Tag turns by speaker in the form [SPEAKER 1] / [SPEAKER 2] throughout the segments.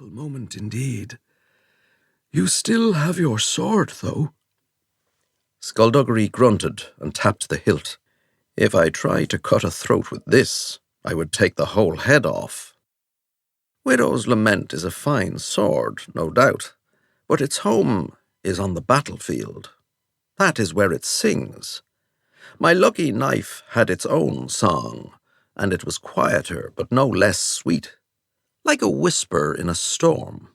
[SPEAKER 1] Fateful moment indeed. You still have your sword, though.
[SPEAKER 2] Skulduggery grunted and tapped the hilt. If I try to cut a throat with this, I would take the whole head off. Widow's Lament is a fine sword, no doubt, but its home is on the battlefield. That is where it sings. My lucky knife had its own song, and it was quieter but no less sweet, like a whisper in a storm.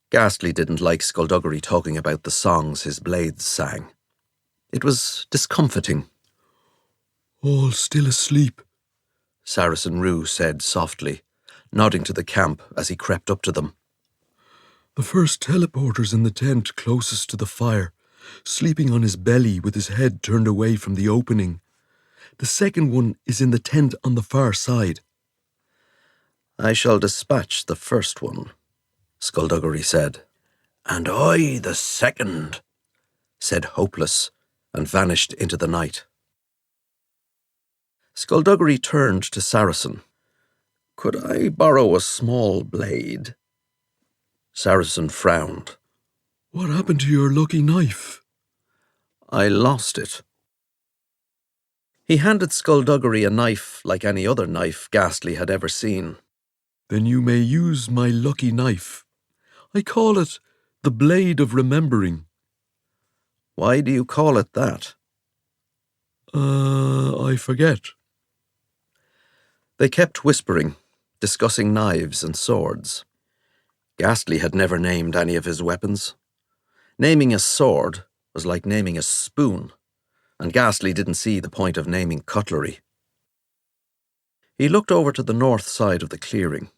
[SPEAKER 2] Ghastly didn't like Skulduggery talking about the songs his blades sang. It was discomfiting.
[SPEAKER 1] All still asleep,
[SPEAKER 2] Saracen Rue said softly, nodding to the camp as he crept up to them.
[SPEAKER 1] The first teleporter's in the tent closest to the fire, sleeping on his belly with his head turned away from the opening. The second one is in the tent on the far side.
[SPEAKER 2] I shall dispatch the first one, Skulduggery said. And I the second, said Hopeless, and vanished into the night. Skulduggery turned to Saracen. Could I borrow a small blade? Saracen frowned.
[SPEAKER 1] What happened to your lucky knife?
[SPEAKER 2] I lost it. He handed Skulduggery a knife like any other knife Ghastly had ever seen.
[SPEAKER 1] Then you may use my lucky knife. I call it the Blade of Remembering.
[SPEAKER 2] Why do you call it that?
[SPEAKER 1] I forget.
[SPEAKER 2] They kept whispering, discussing knives and swords. Ghastly had never named any of his weapons. Naming a sword was like naming a spoon, and Ghastly didn't see the point of naming cutlery. He looked over to the north side of the clearing.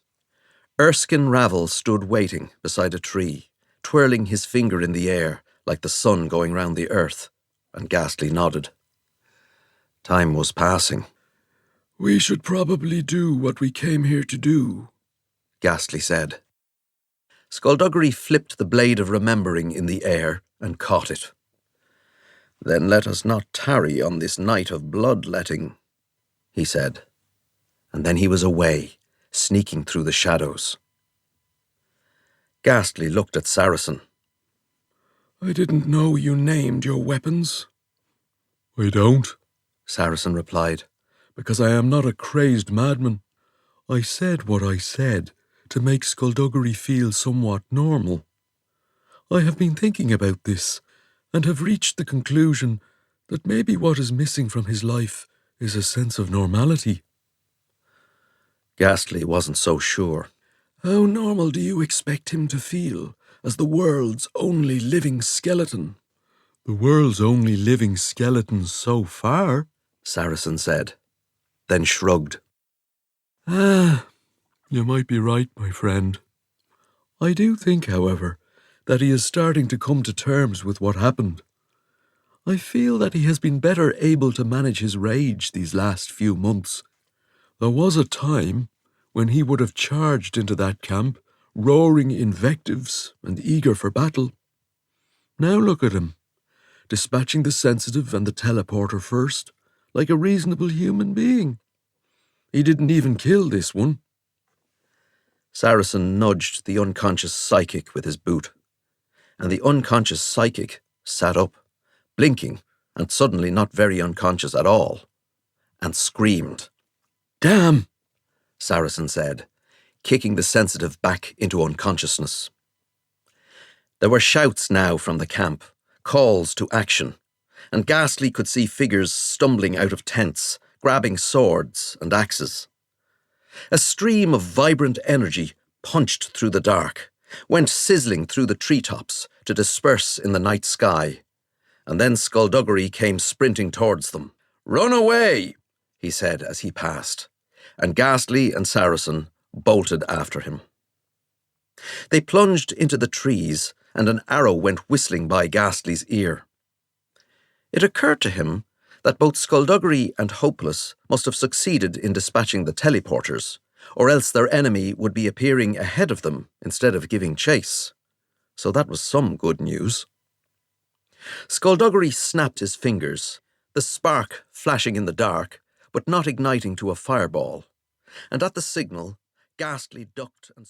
[SPEAKER 2] Erskine Ravel stood waiting beside a tree, twirling his finger in the air like the sun going round the earth, and Ghastly nodded. Time was passing.
[SPEAKER 1] We should probably do what we came here to do,
[SPEAKER 2] Ghastly said. Skulduggery flipped the Blade of Remembering in the air and caught it. Then let us not tarry on this night of bloodletting, he said. And then he was away, sneaking through the shadows. Ghastly looked at Saracen.
[SPEAKER 1] I didn't know you named your weapons. I don't, Saracen replied, because I am not a crazed madman. I said what I said to make Skulduggery feel somewhat normal. I have been thinking about this and have reached the conclusion that maybe what is missing from his life is a sense of normality.
[SPEAKER 2] Ghastly wasn't so sure.
[SPEAKER 1] How normal do you expect him to feel as the world's only living skeleton? The world's only living skeleton so far,
[SPEAKER 2] Saracen said, then shrugged.
[SPEAKER 1] You might be right, my friend. I do think, however, that he is starting to come to terms with what happened. I feel that he has been better able to manage his rage these last few months. There was a time when he would have charged into that camp, roaring invectives and eager for battle. Now look at him, dispatching the sensitive and the teleporter first, like a reasonable human being. He didn't even kill this one.
[SPEAKER 2] Saracen nudged the unconscious psychic with his boot, and the unconscious psychic sat up, blinking and suddenly not very unconscious at all, and screamed.
[SPEAKER 1] Damn,
[SPEAKER 2] Saracen said, kicking the sensitive back into unconsciousness. There were shouts now from the camp, calls to action, and Ghastly could see figures stumbling out of tents, grabbing swords and axes. A stream of vibrant energy punched through the dark, went sizzling through the treetops to disperse in the night sky, and then Skulduggery came sprinting towards them. "Run away!" he said as he passed, and Ghastly and Saracen bolted after him. They plunged into the trees, and an arrow went whistling by Ghastly's ear. It occurred to him that both Skulduggery and Hopeless must have succeeded in dispatching the teleporters, or else their enemy would be appearing ahead of them instead of giving chase. So that was some good news. Skulduggery snapped his fingers, the spark flashing in the dark, but not igniting to a fireball, and at the signal, Ghastly ducked and